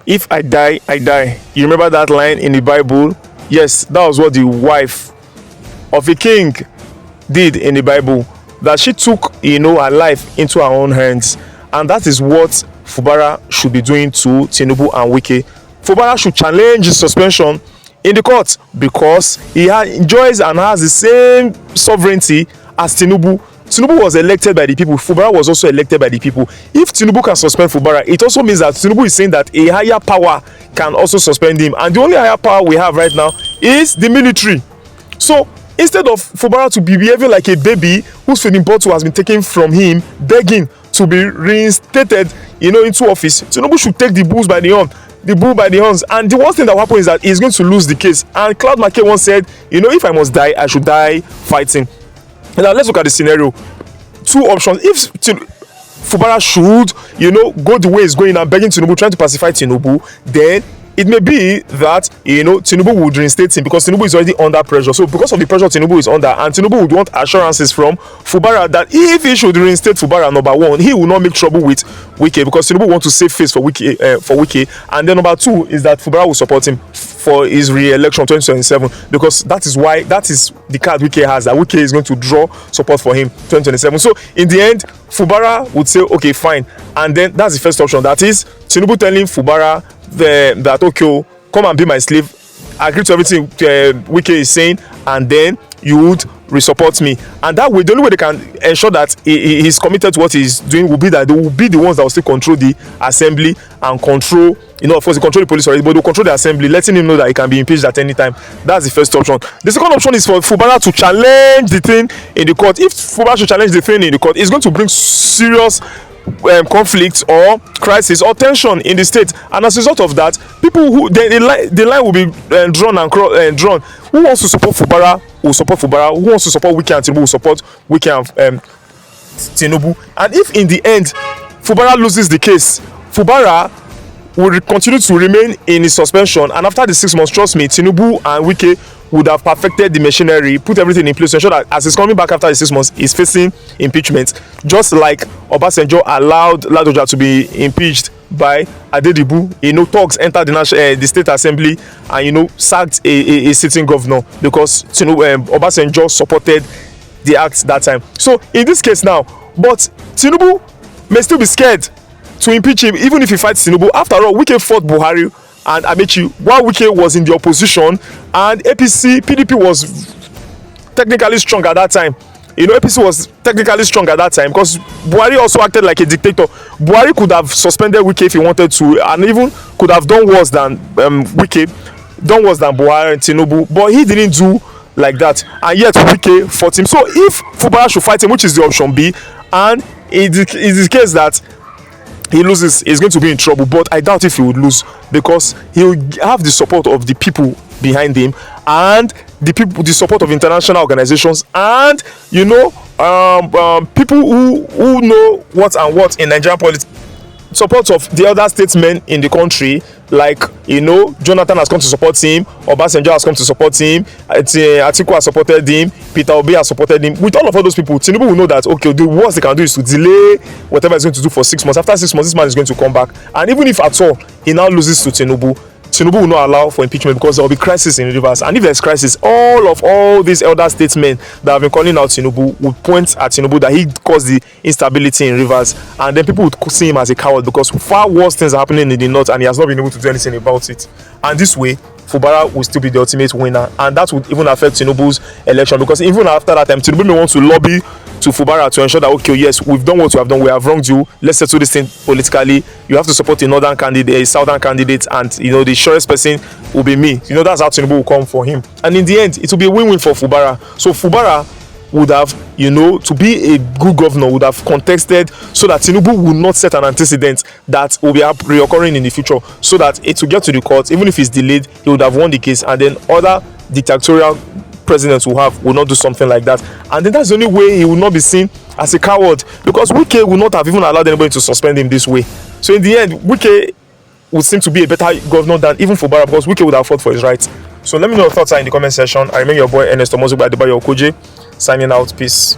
If I die, I die. You remember that line in the Bible? Yes, that was what the wife of a king did in the Bible. That she took, her life into her own hands. And that is what Fubara should be doing to Tinubu and Wike. Fubara should challenge his suspension in the court because he enjoys and has the same sovereignty as Tinubu. Tinubu was elected by the people. Fubara was also elected by the people. If Tinubu can suspend Fubara, it also means that Tinubu is saying that a higher power can also suspend him. And the only higher power we have right now is the military. So instead of Fubara to be behaving like a baby whose feeding bottle has been taken from him, begging to be reinstated, into office, Tinubu should take the bull by the horns. And the worst thing that will happen is that he's going to lose the case. And Cloud Make once said, if I must die, I should die fighting. Now let's look at the scenario. Two options. If Fubara should, go the way he's going and begging Tinubu, trying to pacify Tinubu, then it may be that Tinubu would reinstate him because Tinubu is already under pressure. So because of the pressure Tinubu is under, and Tinubu would want assurances from Fubara that if he should reinstate Fubara, number one, he will not make trouble with Wike because Tinubu wants to save face for Wike. And then number two is that Fubara will support him for his re-election 2027 because that is the card Wike has, that Wike is going to draw support for him 2027. So in the end, Fubara would say okay, fine, and then that's the first option. That is Tinubu telling Fubara that okay, come and be my slave, agree to everything Wike is saying, and then you would resupport me. And that way, the only way they can ensure that he's committed to what he's doing will be that they will be the ones that will still control the assembly and control, of course, they control the police already, but they'll control the assembly, letting him know that he can be impeached at any time. That's the first option. The second option is for Fubara to challenge the thing in the court. If Fubara should challenge the thing in the court, it's going to bring serious conflict or crisis or tension in the state, and as a result of that, people who the line will be drawn and drawn. Who wants to support Fubara will support Fubara. Who wants to support Wike and Tinubu will support Wike and Tinubu. And if in the end Fubara loses the case, Fubara will continue to remain in his suspension, and after the 6 months, trust me, Tinubu and Wike would have perfected the machinery, put everything in place to ensure that as he's coming back after the 6 months, he's facing impeachment, just like Obasanjo allowed Ladoja to be impeached by Adedibu. Talks entered the state assembly and sacked a sitting governor because Obasanjo supported the act that time. So in this case now, but Tinubu may still be scared to impeach him even if he fights Tinubu. After all, Wike fought Buhari and Amechi while Wike was in the opposition, and PDP was technically strong at that time. APC was technically strong at that time because Buhari also acted like a dictator. Buhari could have suspended Wike if he wanted to, and even could have done worse than Buhari and Tinubu, but he didn't do like that, and yet Wike fought him. So if Fubara should fight him, which is the option B, and it is the case that he loses, he's going to be in trouble, but I doubt if he would lose because he will have the support of the people behind him and the support of international organizations and people who know what in Nigerian politics, support of the other statesmen in the country, like Jonathan has come to support him, Obasanjo has come to support him, Atiku has supported him, Peter Obi has supported him. With all those people, Tinubu will know that okay, the worst they can do is to delay whatever he's going to do for 6 months. After 6 months, this man is going to come back, and even if at all he now loses to Tinubu will not allow for impeachment because there will be crisis in Rivers, and if there's crisis, all these elder statesmen that have been calling out Tinubu would point at Tinubu that he caused the instability in Rivers, and then people would see him as a coward because far worse things are happening in the north and he has not been able to do anything about it. And this way, Fubara will still be the ultimate winner, and that would even affect Tinubu's election because even after that time, Tinubu may want to lobby to Fubara to ensure that okay, yes, we've done what we have done, we have wronged you, let's settle this thing politically. You have to support a northern candidate, a southern candidate, and the surest person will be me. That's how Tinubu will come for him, and in the end it will be a win-win for Fubara. So Fubara would have, to be a good governor, would have contested so that Tinubu will not set an antecedent that will be reoccurring in the future, so that it will get to the court. Even if it's delayed, he would have won the case, and then other dictatorial presidents will not do something like that, and then that's the only way he will not be seen as a coward, because Wike will not have even allowed anybody to suspend him this way. So in the end, Wike would seem to be a better governor than even Fubara because Wike would have fought for his rights. So let me know your thoughts in the comment section. I remain your boy Ernest Omozuba Adebayo Okoje, signing out. Peace.